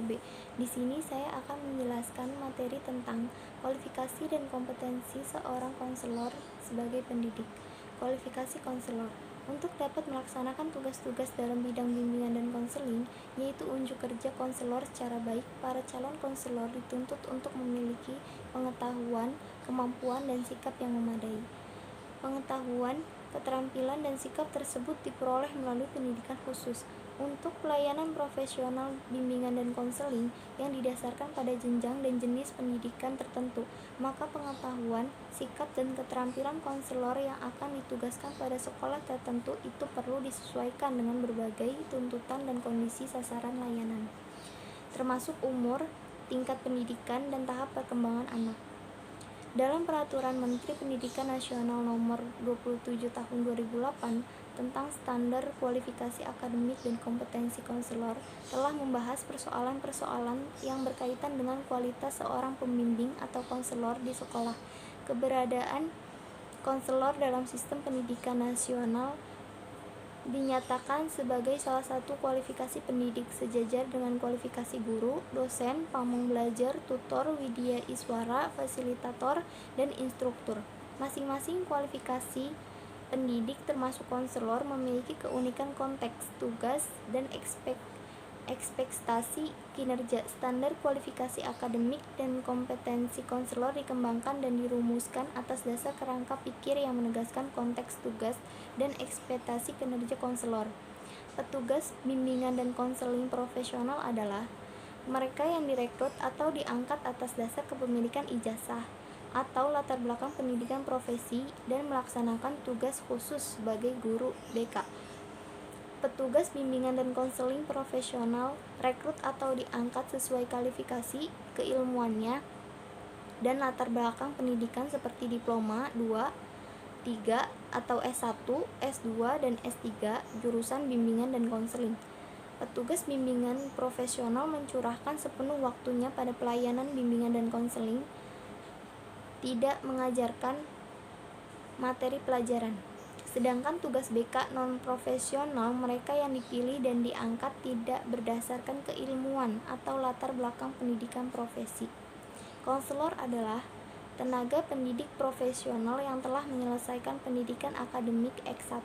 B. Di sini saya akan menjelaskan materi tentang kualifikasi dan kompetensi seorang konselor sebagai pendidik. Kualifikasi konselor. Untuk dapat melaksanakan tugas-tugas dalam bidang bimbingan dan konseling, yaitu unjuk kerja konselor secara baik, para calon konselor dituntut untuk memiliki pengetahuan, kemampuan, dan sikap yang memadai. Pengetahuan, keterampilan, dan sikap tersebut diperoleh melalui pendidikan khusus. Untuk pelayanan profesional bimbingan dan konseling yang didasarkan pada jenjang dan jenis pendidikan tertentu, maka pengetahuan, sikap, dan keterampilan konselor yang akan ditugaskan pada sekolah tertentu itu perlu disesuaikan dengan berbagai tuntutan dan kondisi sasaran layanan, termasuk umur, tingkat pendidikan, dan tahap perkembangan anak. Dalam Peraturan Menteri Pendidikan Nasional Nomor 27 Tahun 2008 tentang standar kualifikasi akademik dan kompetensi konselor telah membahas persoalan-persoalan yang berkaitan dengan kualitas seorang pembimbing atau konselor di sekolah. Keberadaan konselor dalam sistem pendidikan nasional dinyatakan sebagai salah satu kualifikasi pendidik sejajar dengan kualifikasi guru, dosen, pamong belajar, tutor, widya iswara, fasilitator, dan instruktur. Masing-masing kualifikasi pendidik termasuk konselor memiliki keunikan konteks, tugas, dan ekspektasi kinerja. Standar kualifikasi akademik dan kompetensi konselor dikembangkan dan dirumuskan atas dasar kerangka pikir yang menegaskan konteks tugas dan ekspektasi kinerja konselor. Petugas bimbingan dan konseling profesional adalah mereka yang direkrut atau diangkat atas dasar kepemilikan ijazah atau latar belakang pendidikan profesi dan melaksanakan tugas khusus sebagai guru BK. Petugas bimbingan dan konseling profesional rekrut atau diangkat sesuai kualifikasi, keilmuannya, dan latar belakang pendidikan seperti diploma 2, 3, atau S1, S2, dan S3, jurusan bimbingan dan konseling. Petugas bimbingan profesional mencurahkan sepenuh waktunya pada pelayanan bimbingan dan konseling, tidak mengajarkan materi pelajaran. Sedangkan tugas BK non-profesional, mereka yang dipilih dan diangkat tidak berdasarkan keilmuan atau latar belakang pendidikan profesi. Konselor adalah tenaga pendidik profesional yang telah menyelesaikan pendidikan akademik S1.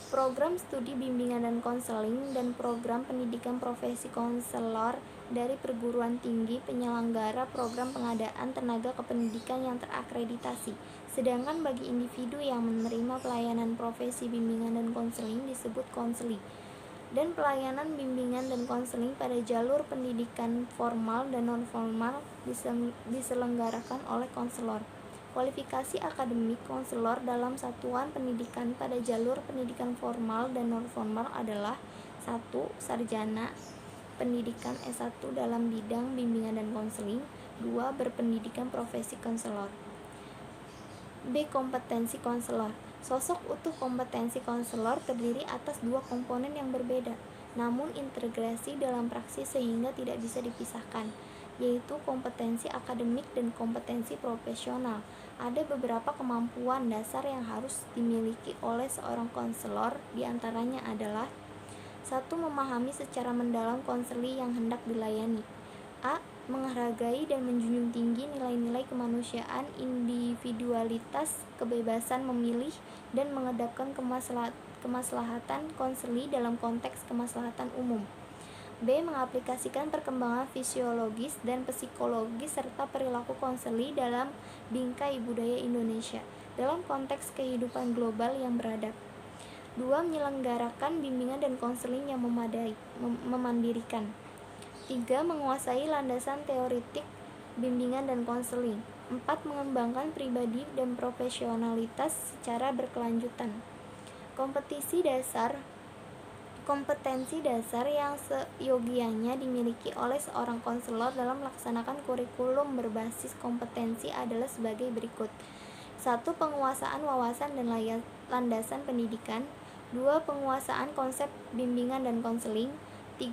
Program studi bimbingan dan konseling dan program pendidikan profesi konselor dari perguruan tinggi penyelenggara program pengadaan tenaga kependidikan yang terakreditasi. Sedangkan bagi individu yang menerima pelayanan profesi bimbingan dan konseling disebut konseli. Dan pelayanan bimbingan dan konseling pada jalur pendidikan formal dan non-formal diselenggarakan oleh konselor. Kualifikasi akademik konselor dalam satuan pendidikan pada jalur pendidikan formal dan non-formal adalah 1. Sarjana pendidikan S1 dalam bidang bimbingan dan konseling. 2. Berpendidikan profesi konselor. B. Kompetensi konselor. Sosok utuh kompetensi konselor terdiri atas dua komponen yang berbeda, namun integrasi dalam praksis sehingga tidak bisa dipisahkan, yaitu kompetensi akademik dan kompetensi profesional. Ada beberapa kemampuan dasar yang harus dimiliki oleh seorang konselor, diantaranya adalah 1. Memahami secara mendalam konseli yang hendak dilayani. A. Menghargai dan menjunjung tinggi nilai-nilai kemanusiaan, individualitas, kebebasan memilih, dan mengedepankan kemaslahatan konseli dalam konteks kemaslahatan umum. B. Mengaplikasikan perkembangan fisiologis dan psikologis serta perilaku konseli dalam bingkai budaya Indonesia dalam konteks kehidupan global yang beradab. 2. Menyelenggarakan bimbingan dan konseling yang memandirikan. 3. Menguasai landasan teoritik bimbingan dan konseling. 4. Mengembangkan pribadi dan profesionalitas secara berkelanjutan. Kompetensi dasar yang seyogianya dimiliki oleh seorang konselor dalam melaksanakan kurikulum berbasis kompetensi adalah sebagai berikut. 1. Penguasaan wawasan dan landasan pendidikan. 2. Penguasaan konsep bimbingan dan konseling. 3.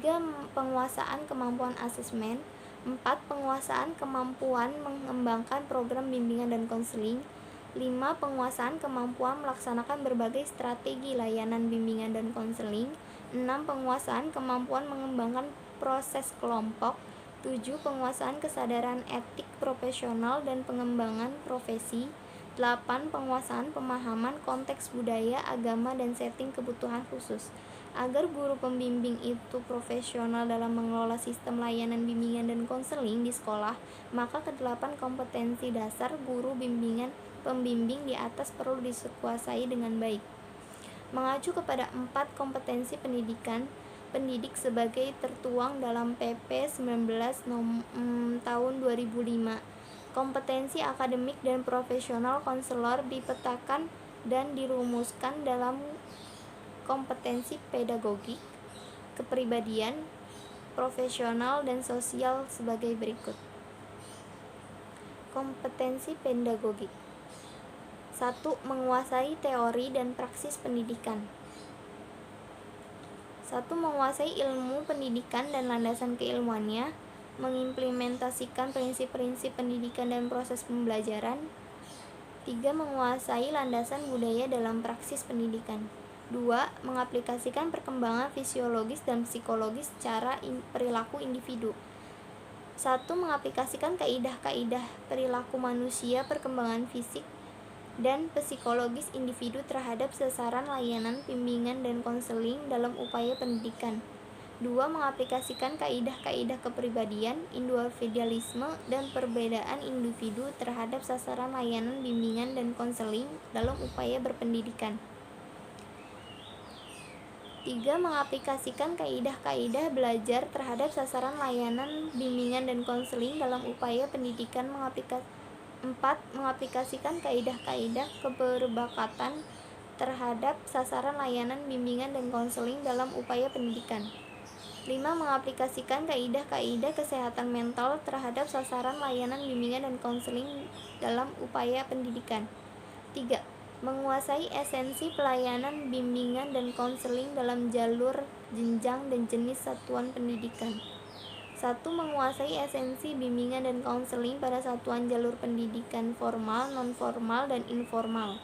Penguasaan kemampuan asesmen. 4. Penguasaan kemampuan mengembangkan program bimbingan dan konseling. 5. Penguasaan kemampuan melaksanakan berbagai strategi layanan bimbingan dan konseling. 6. Penguasaan kemampuan mengembangkan proses kelompok. 7. Penguasaan kesadaran etik profesional dan pengembangan profesi. 8. Penguasaan pemahaman konteks budaya, agama, dan setting kebutuhan khusus. Agar guru pembimbing itu profesional dalam mengelola sistem layanan bimbingan dan konseling di sekolah, maka kedelapan kompetensi dasar guru pembimbing di atas perlu dikuasai dengan baik. Mengacu kepada 4 kompetensi pendidik sebagai tertuang dalam PP 19 tahun 2005. Kompetensi akademik dan profesional konselor dipetakan dan dirumuskan dalam kompetensi pedagogik, kepribadian, profesional, dan sosial sebagai berikut. Kompetensi pedagogik. 1. Menguasai teori dan praksis pendidikan. 1. Menguasai ilmu pendidikan dan landasan keilmuannya, mengimplementasikan prinsip-prinsip pendidikan dan proses pembelajaran. 3. Menguasai landasan budaya dalam praksis pendidikan. 2. Mengaplikasikan perkembangan fisiologis dan psikologis secara perilaku individu. 1. Mengaplikasikan kaidah-kaidah perilaku manusia, perkembangan fisik dan psikologis individu terhadap sasaran layanan bimbingan dan konseling dalam upaya pendidikan. 2. Mengaplikasikan kaidah-kaidah kepribadian, individualisme, dan perbedaan individu terhadap sasaran layanan bimbingan dan konseling dalam upaya berpendidikan. 3. Mengaplikasikan kaidah-kaidah belajar terhadap sasaran layanan bimbingan dan konseling dalam upaya pendidikan. 4. Mengaplikasikan kaidah-kaidah keberbakatan terhadap sasaran layanan bimbingan dan konseling dalam upaya pendidikan. 5. Mengaplikasikan kaidah-kaidah kesehatan mental terhadap sasaran layanan bimbingan dan konseling dalam upaya pendidikan. 3. Menguasai esensi pelayanan bimbingan dan konseling dalam jalur, jenjang, dan jenis satuan pendidikan. 1. Menguasai esensi bimbingan dan konseling pada satuan jalur pendidikan formal, non-formal, dan informal.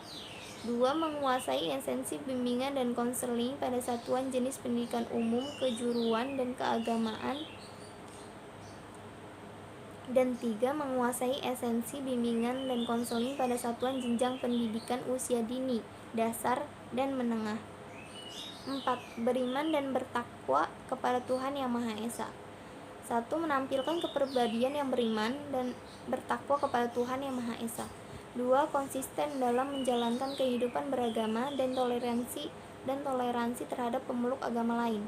2. Menguasai esensi bimbingan dan konseling pada satuan jenis pendidikan umum, kejuruan, dan keagamaan. Dan 3. Menguasai esensi bimbingan dan konseling pada satuan jenjang pendidikan usia dini, dasar, dan menengah. 4. Beriman dan bertakwa kepada Tuhan Yang Maha Esa. 1. Menampilkan kepribadian yang beriman dan bertakwa kepada Tuhan Yang Maha Esa. 2. Konsisten dalam menjalankan kehidupan beragama dan toleransi terhadap pemeluk agama lain.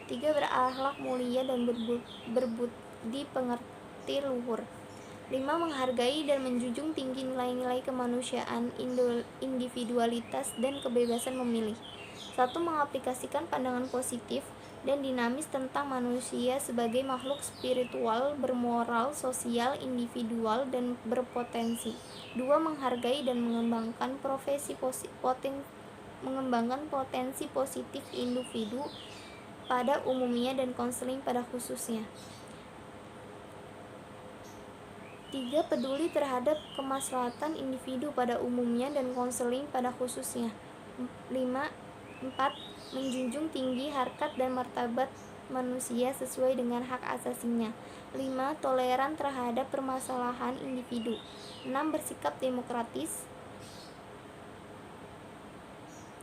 3. Berakhlak mulia dan berbudi pekerti luhur. 5. Menghargai dan menjunjung tinggi nilai-nilai kemanusiaan, individualitas, dan kebebasan memilih. 1. Mengaplikasikan pandangan positif dan dinamis tentang manusia sebagai makhluk spiritual, bermoral, sosial, individual, dan berpotensi. 2. Menghargai dan mengembangkan potensi positif individu pada umumnya dan konseling pada khususnya. 3. Peduli terhadap kemaslahatan individu pada umumnya dan konseling pada khususnya. 4. Menjunjung tinggi harkat dan martabat manusia sesuai dengan hak asasinya. 5. Toleran terhadap permasalahan individu. 6. Bersikap demokratis.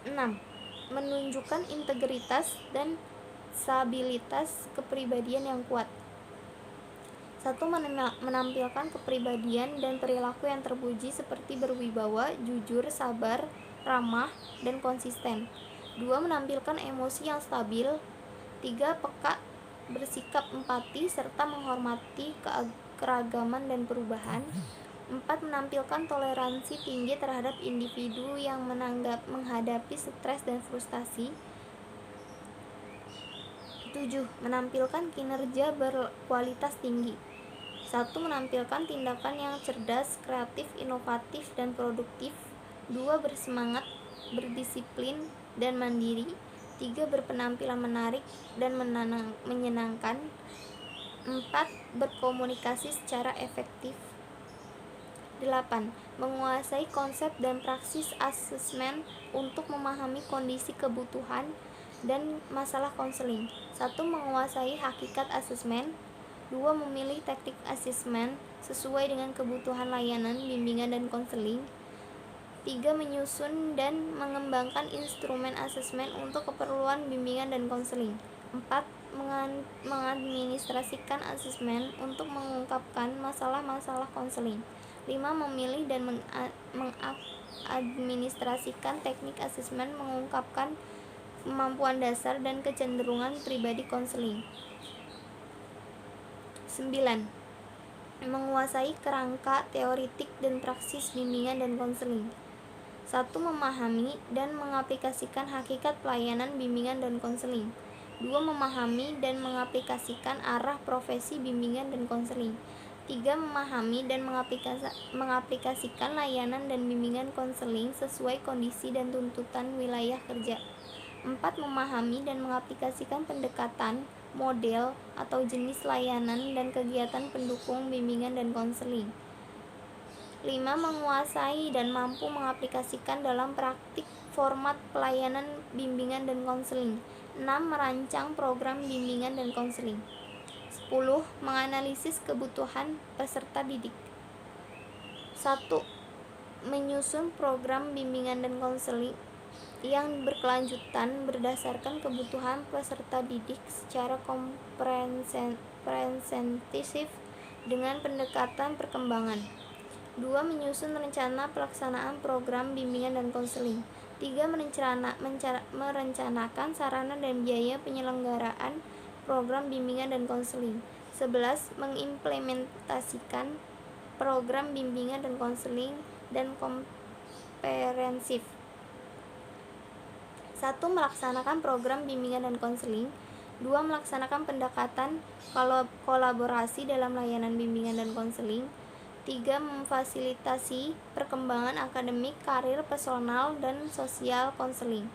6. Menunjukkan integritas dan stabilitas kepribadian yang kuat. 1. Menampilkan kepribadian dan perilaku yang terpuji seperti berwibawa, jujur, sabar, ramah, dan konsisten. 2. Menampilkan emosi yang stabil. 3. Peka, bersikap empati, serta menghormati keragaman dan perubahan. 4. Menampilkan toleransi tinggi terhadap individu yang menghadapi stres dan frustasi. 7. Menampilkan kinerja berkualitas tinggi. 1. Menampilkan tindakan yang cerdas, kreatif, inovatif, dan produktif. 2. Bersemangat, berdisiplin, dan mandiri. 3. Berpenampilan menarik dan menyenangkan. 4. Berkomunikasi secara efektif. 8. Menguasai konsep dan praksis asesmen untuk memahami kondisi kebutuhan, dan masalah konseling. 1. Menguasai hakikat asesmen. 2. Memilih teknik asesmen sesuai dengan kebutuhan layanan, bimbingan, dan konseling. 3. Menyusun dan mengembangkan instrumen asesmen untuk keperluan bimbingan dan konseling. 4. Mengadministrasikan asesmen untuk mengungkapkan masalah-masalah konseling. 5. Memilih dan mengadministrasikan teknik asesmen mengungkapkan kemampuan dasar dan kecenderungan pribadi konseling. 9. Menguasai kerangka teoritik dan praksis bimbingan dan konseling. 1. Memahami dan mengaplikasikan hakikat pelayanan bimbingan dan konseling. 2. Memahami dan mengaplikasikan arah profesi bimbingan dan konseling. 3. Memahami dan mengaplikasikan layanan dan bimbingan konseling sesuai kondisi dan tuntutan wilayah kerja. 4. Memahami dan mengaplikasikan pendekatan, model, atau jenis layanan dan kegiatan pendukung bimbingan dan konseling. 5. Menguasai dan mampu mengaplikasikan dalam praktik format pelayanan bimbingan dan konseling. 6. Merancang program bimbingan dan konseling. 10. Menganalisis kebutuhan peserta didik. 1. Menyusun program bimbingan dan konseling yang berkelanjutan berdasarkan kebutuhan peserta didik secara komprehensif dengan pendekatan perkembangan. 2. Menyusun rencana pelaksanaan program bimbingan dan konseling. 3. Merencanakan sarana dan biaya penyelenggaraan program bimbingan dan konseling. 11. Mengimplementasikan program bimbingan dan konseling dan komprehensif. 1. Melaksanakan program bimbingan dan konseling. 2. Melaksanakan pendekatan kolaborasi dalam layanan bimbingan dan konseling. 3. Memfasilitasi perkembangan akademik, karir, personal, dan sosial konseling.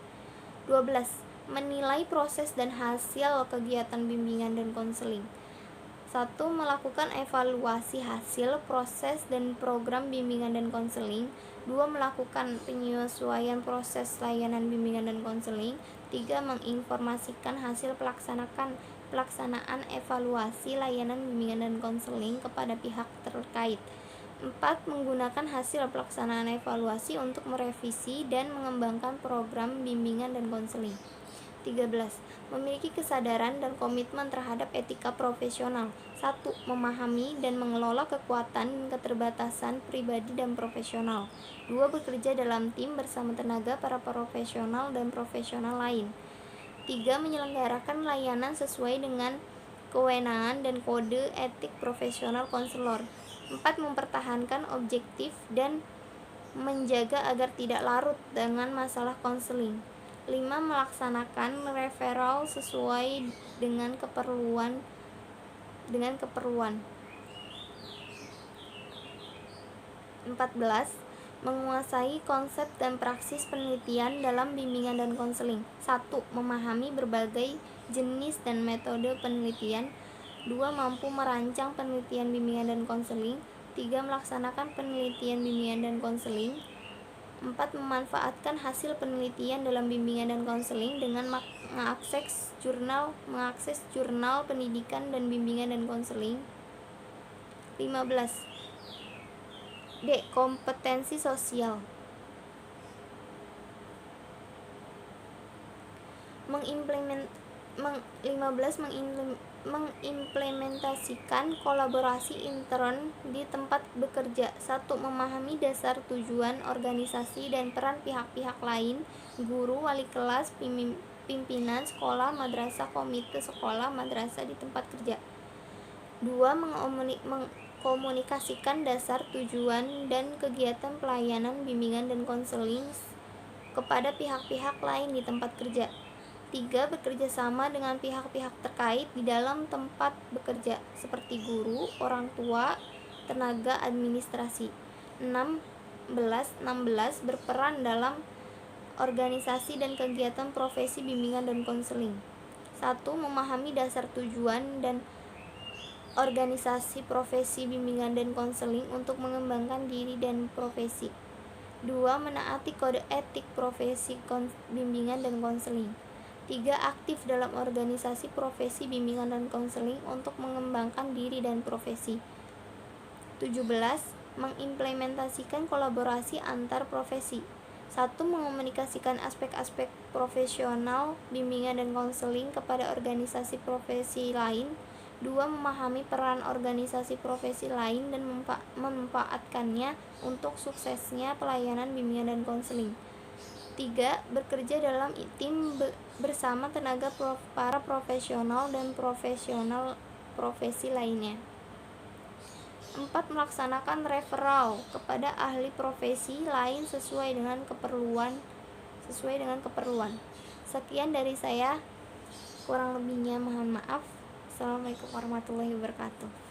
12. Menilai proses dan hasil kegiatan bimbingan dan konseling. 1. Melakukan evaluasi hasil, proses, dan program bimbingan dan konseling. 2. Melakukan penyesuaian proses layanan bimbingan dan konseling. 3. Menginformasikan hasil pelaksanaan evaluasi layanan bimbingan dan konseling kepada pihak terkait. 4. Menggunakan hasil pelaksanaan evaluasi untuk merevisi dan mengembangkan program bimbingan dan konseling. 13. Memiliki kesadaran dan komitmen terhadap etika profesional. 1. Memahami dan mengelola kekuatan dan keterbatasan pribadi dan profesional. 2. Bekerja dalam tim bersama tenaga para profesional dan profesional lain. 3. Menyelenggarakan layanan sesuai dengan kewenangan dan kode etik profesional konselor. 4. Mempertahankan objektif dan menjaga agar tidak larut dengan masalah konseling. 5. Melaksanakan referral sesuai dengan keperluan. 14. Menguasai konsep dan praksis penelitian dalam bimbingan dan konseling. 1. Memahami berbagai jenis dan metode penelitian. 2. Mampu merancang penelitian bimbingan dan konseling. 3. Melaksanakan penelitian bimbingan dan konseling. 4. Memanfaatkan hasil penelitian dalam bimbingan dan konseling dengan mengakses jurnal pendidikan dan bimbingan dan konseling. 15. D. Kompetensi sosial. Mengimplementasikan kolaborasi intern di tempat bekerja. 1. Memahami dasar tujuan organisasi dan peran pihak-pihak lain, guru, wali kelas, pimpinan sekolah, madrasah, komite sekolah, madrasah di tempat kerja. 2. Mengkomunikasikan dasar tujuan dan kegiatan pelayanan bimbingan dan konseling kepada pihak-pihak lain di tempat kerja. 3. Bekerja sama dengan pihak-pihak terkait di dalam tempat bekerja seperti guru, orang tua, tenaga administrasi. 16. Berperan dalam organisasi dan kegiatan profesi bimbingan dan konseling. 1. Memahami dasar tujuan dan organisasi profesi bimbingan dan konseling untuk mengembangkan diri dan profesi. 2. Menaati kode etik profesi bimbingan dan konseling. 3. Aktif dalam organisasi profesi, bimbingan dan konseling untuk mengembangkan diri dan profesi. 17. Mengimplementasikan kolaborasi antar profesi. 1. Mengomunikasikan aspek-aspek profesional, bimbingan dan konseling kepada organisasi profesi lain. 2. Memahami peran organisasi profesi lain dan memanfaatkannya untuk suksesnya pelayanan bimbingan dan konseling. 3. Bekerja dalam tim bersama para profesional dan profesional profesi lainnya. 4. Melaksanakan referral kepada ahli profesi lain sesuai dengan keperluan. Sekian dari saya, kurang lebihnya mohon maaf. Assalamualaikum warahmatullahi wabarakatuh.